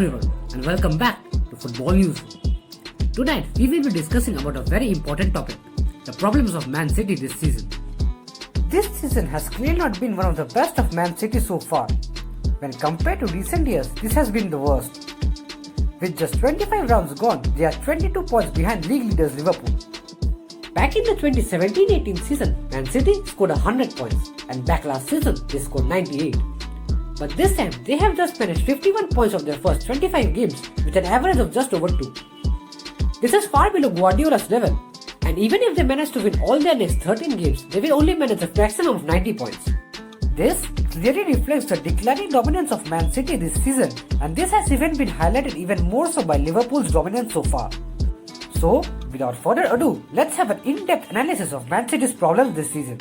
everyone and welcome back to Football News. Tonight we will be discussing about a very important topic, the problems of Man City this season. This season has clearly not been one of the best of Man City so far. When compared to recent years, this has been the worst. With just 25 rounds gone, they are 22 points behind league leaders Liverpool. Back in the 2017-18 season, Man City scored 100 points and back last season they scored 98. But this time they have just managed 51 points of their first 25 games with an average of just over 2. This is far below Guardiola's level, and even if they manage to win all their next 13 games, they will only manage a maximum of 90 points. This clearly reflects the declining dominance of Man City this season, and this has even been highlighted even more so by Liverpool's dominance so far. So, without further ado, let's have an in-depth analysis of Man City's problems this season.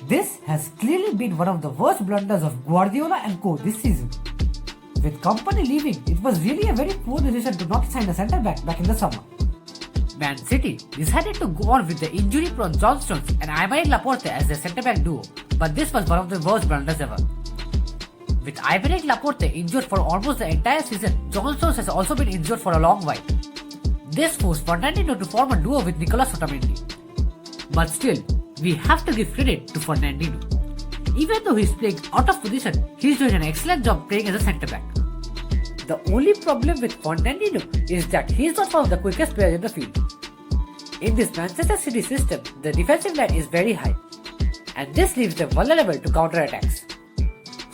This has clearly been one of the worst blunders of Guardiola and co this season. With Kompany leaving, it was really a very poor decision to not sign a centre-back back in the summer. Man City decided to go on with the injury-prone John Stones and Aymeric Laporte as their centre-back duo, but this was one of the worst blunders ever. With Aymeric Laporte injured for almost the entire season, John Stones has also been injured for a long while. This forced Fernandinho to form a duo with Nicolas Otamendi. But still, we have to give credit to Fernandinho. Even though he's playing out of position, he's doing an excellent job playing as a centre-back. The only problem with Fernandinho is that he's not one of the quickest players in the field. In this Manchester City system, the defensive line is very high, and this leaves them vulnerable to counter-attacks.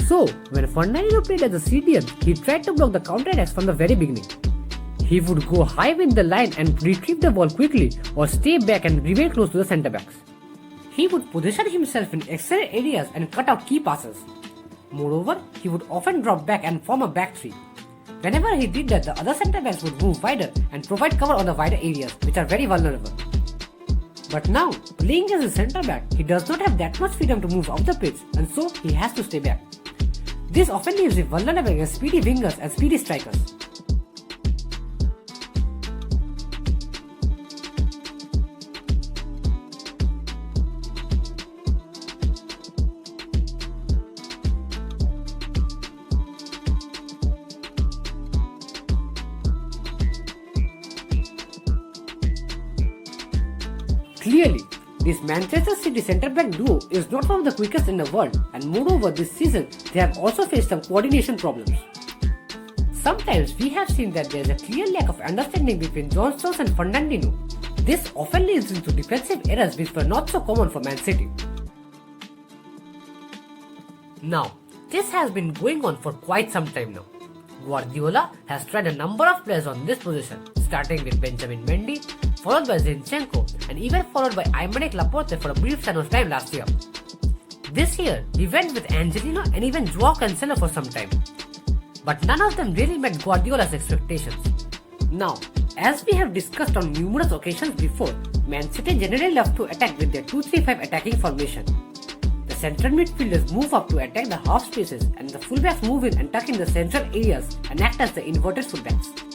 So, when Fernandinho played as a CDM, he tried to block the counter-attacks from the very beginning. He would go high with the line and retrieve the ball quickly or stay back and remain close to the centre-backs. He would position himself in excellent areas and cut out key passes. Moreover, he would often drop back and form a back three. Whenever he did that, the other centre-backs would move wider and provide cover on the wider areas, which are very vulnerable. But now, playing as a centre-back, he does not have that much freedom to move up the pitch, and so he has to stay back. This often leaves him vulnerable against speedy wingers and speedy strikers. Clearly, this Manchester City centre-back duo is not one of the quickest in the world, and moreover this season they have also faced some coordination problems. Sometimes we have seen that there is a clear lack of understanding between John Stones and Fernandinho. This often leads into defensive errors which were not so common for Man City. Now, this has been going on for quite some time now. Guardiola has tried a number of players on this position, starting with Benjamin Mendy, followed by Zinchenko, and even followed by Aymeric Laporte for a brief span of time last year. This year, he went with Angelino and even Joao Cancelo for some time. But none of them really met Guardiola's expectations. Now, as we have discussed on numerous occasions before, Man City generally love to attack with their 2-3-5 attacking formation. The central midfielders move up to attack the half spaces, and the fullbacks move in and tuck in the central areas and act as the inverted fullbacks.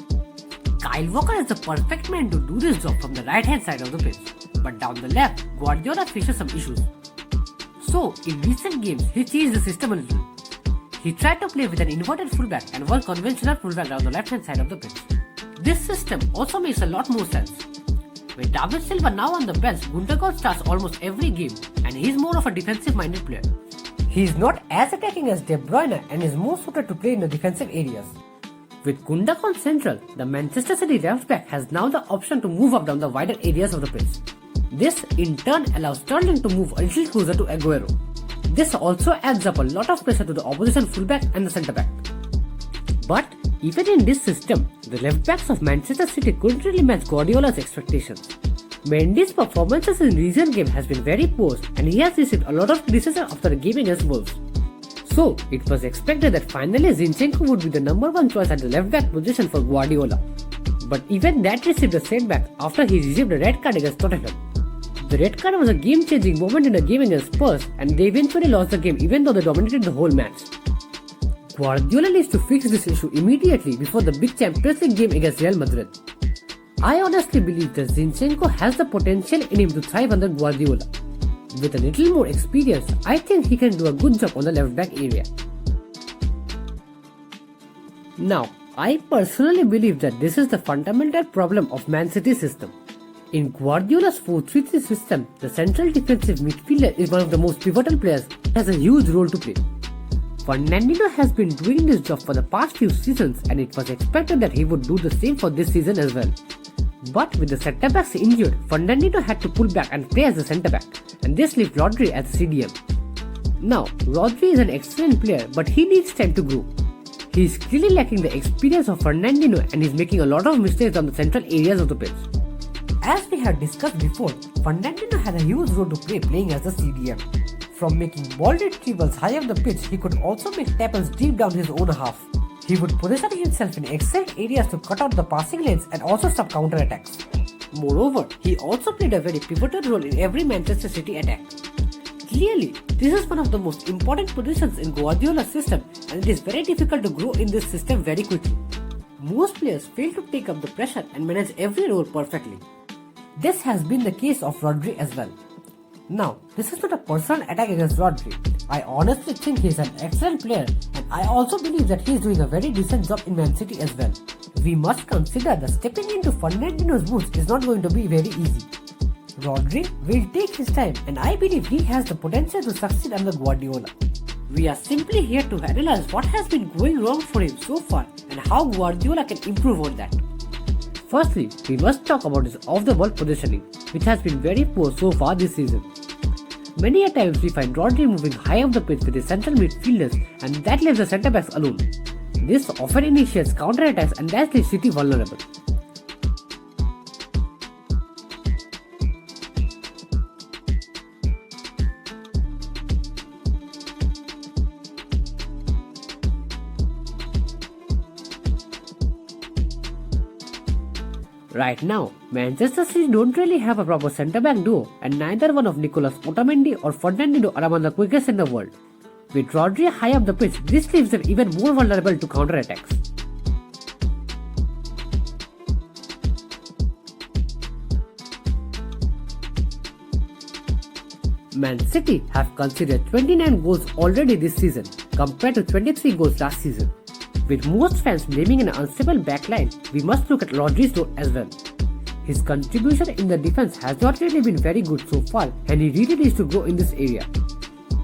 Kyle Walker is the perfect man to do this job from the right hand side of the pitch, but down the left, Guardiola faces some issues. So, in recent games, he changed the system a little. He tried to play with an inverted fullback and one conventional fullback down the left hand side of the pitch. This system also makes a lot more sense. With David Silva now on the bench, Gundogan starts almost every game, and he is more of a defensive-minded player. He is not as attacking as De Bruyne and is more suited to play in the defensive areas. With Gundogan central, the Manchester City left back has now the option to move up down the wider areas of the pitch. This in turn allows Sterling to move a little closer to Aguero. This also adds up a lot of pressure to the opposition fullback and the centre back. But even in this system, the left backs of Manchester City couldn't really match Guardiola's expectations. Mendy's performances in recent games has been very poor, and he has received a lot of criticism after the game against Wolves. So, it was expected that finally Zinchenko would be the number one choice at the left back position for Guardiola. But even that received a setback after he received a red card against Tottenham. The red card was a game-changing moment in the game against Spurs, and they eventually lost the game even though they dominated the whole match. Guardiola needs to fix this issue immediately before the big Champions League game against Real Madrid. I honestly believe that Zinchenko has the potential in him to thrive under Guardiola. With a little more experience, I think he can do a good job on the left back area. Now, I personally believe that this is the fundamental problem of Man City's system. In Guardiola's 4-3-3 system, the central defensive midfielder is one of the most pivotal players and has a huge role to play. Fernandinho has been doing this job for the past few seasons and it was expected that he would do the same for this season as well. But with the centre-backs injured, Fernandinho had to pull back and play as a centre-back, and this left Rodri as a CDM. Now, Rodri is an excellent player, but he needs time to grow. He is clearly lacking the experience of Fernandinho and is making a lot of mistakes on the central areas of the pitch. As we have discussed before, Fernandinho has a huge role to play playing as a CDM. From making ball retrievals high up the pitch, he could also make tackles deep down his own half. He would position himself in excellent areas to cut out the passing lanes and also stop counter-attacks. Moreover, he also played a very pivotal role in every Manchester City attack. Clearly, this is one of the most important positions in Guardiola's system and it is very difficult to grow in this system very quickly. Most players fail to take up the pressure and manage every role perfectly. This has been the case of Rodri as well. Now, this is not a personal attack against Rodri. I honestly think he is an excellent player and I also believe that he is doing a very decent job in Man City as well. We must consider that stepping into Fernandinho's boots is not going to be very easy. Rodri will take his time and I believe he has the potential to succeed under Guardiola. We are simply here to analyze what has been going wrong for him so far and how Guardiola can improve on that. Firstly, we must talk about his off-the-ball positioning, which has been very poor so far this season. Many a times we find Rodri moving high up the pitch with his central midfielders and that leaves the centre-backs alone. This often initiates counter-attacks and that leaves City vulnerable. Right now, Manchester City don't really have a proper centre-back duo and neither one of Nicolas Otamendi or Fernandinho are among the quickest in the world. With Rodri high up the pitch, this leaves them even more vulnerable to counter-attacks. Man City have conceded 29 goals already this season compared to 23 goals last season. With most fans blaming an unstable backline, we must look at Rodri's role as well. His contribution in the defense has not really been very good so far and he really needs to grow in this area.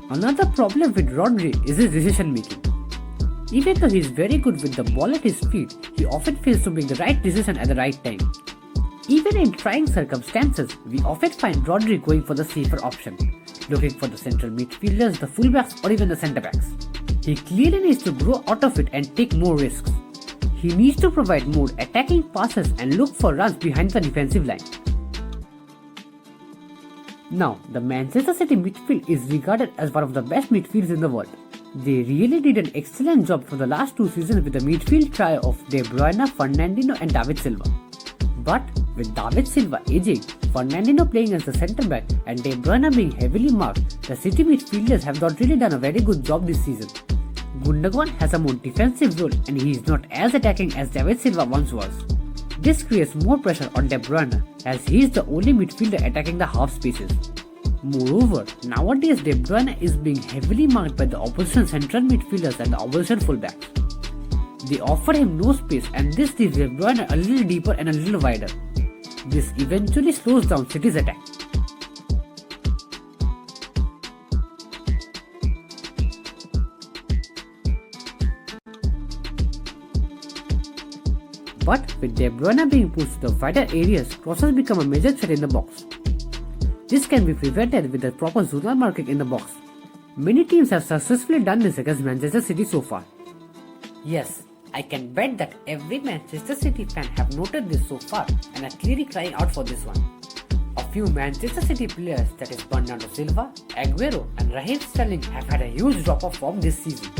Another problem with Rodri is his decision making. Even though he is very good with the ball at his feet, he often fails to make the right decision at the right time. Even in trying circumstances, we often find Rodri going for the safer option, looking for the central midfielders, the fullbacks or even the centre-backs. He clearly needs to grow out of it and take more risks. He needs to provide more attacking passes and look for runs behind the defensive line. Now, the Manchester City midfield is regarded as one of the best midfields in the world. They really did an excellent job for the last 2 seasons with the midfield trio of De Bruyne, Fernandinho and David Silva. But with David Silva aging, Fernandinho playing as the centre-back and De Bruyne being heavily marked, the City midfielders have not really done a very good job this season. Gundogan has a more defensive role and he is not as attacking as David Silva once was. This creates more pressure on De Bruyne as he is the only midfielder attacking the half spaces. Moreover, nowadays De Bruyne is being heavily marked by the opposition central midfielders and the opposition fullbacks. They offer him no space and this leaves De Bruyne a little deeper and a little wider. This eventually slows down City's attack. But with De Bruyne being pushed to the wider areas, crosses become a major threat in the box. This can be prevented with the proper zonal marking in the box. Many teams have successfully done this against Manchester City so far. Yes, I can bet that every Manchester City fan have noted this so far and are clearly crying out for this one. A few Manchester City players, that is Bernardo Silva, Aguero and Raheem Sterling, have had a huge drop of form this season.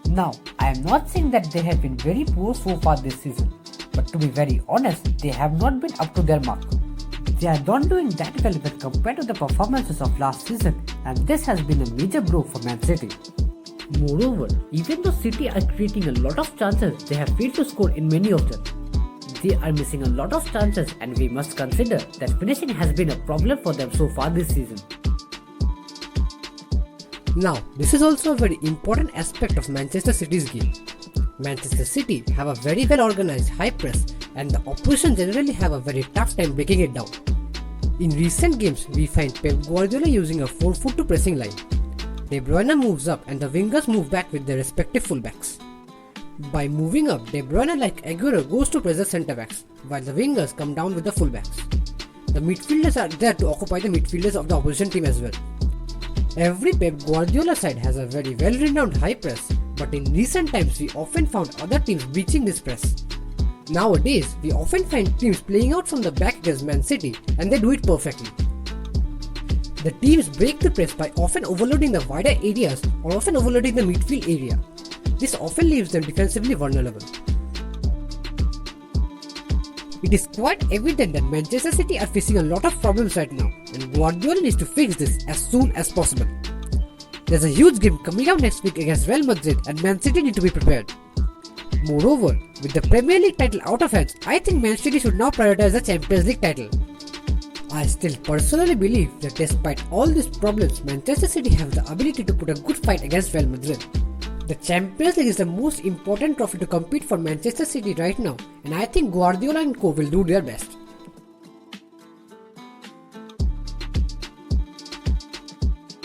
Now, I am not saying that they have been very poor so far this season, but to be very honest, they have not been up to their mark. They are not doing that well when compared to the performances of last season, and this has been a major blow for Man City. Moreover, even though City are creating a lot of chances, they have failed to score in many of them. They are missing a lot of chances and we must consider that finishing has been a problem for them so far this season. Now, this is also a very important aspect of Manchester City's game. Manchester City have a very well organized high press and the opposition generally have a very tough time breaking it down. In recent games, we find Pep Guardiola using a 4-4-2 pressing line. De Bruyne moves up and the wingers move back with their respective fullbacks. By moving up, De Bruyne like Aguero goes to press the centre-backs, while the wingers come down with the fullbacks. The midfielders are there to occupy the midfielders of the opposition team as well. Every Pep Guardiola side has a very well-renowned high press, but in recent times we often found other teams breaching this press. Nowadays, we often find teams playing out from the back against Man City and they do it perfectly. The teams break the press by often overloading the wider areas or often overloading the midfield area. This often leaves them defensively vulnerable. It is quite evident that Manchester City are facing a lot of problems right now and Guardiola needs to fix this as soon as possible. There's a huge game coming up next week against Real Madrid and Man City need to be prepared. Moreover, with the Premier League title out of hands, I think Man City should now prioritize the Champions League title. I still personally believe that despite all these problems, Manchester City have the ability to put a good fight against Real Madrid. The Champions League is the most important trophy to compete for Manchester City right now and I think Guardiola and co will do their best.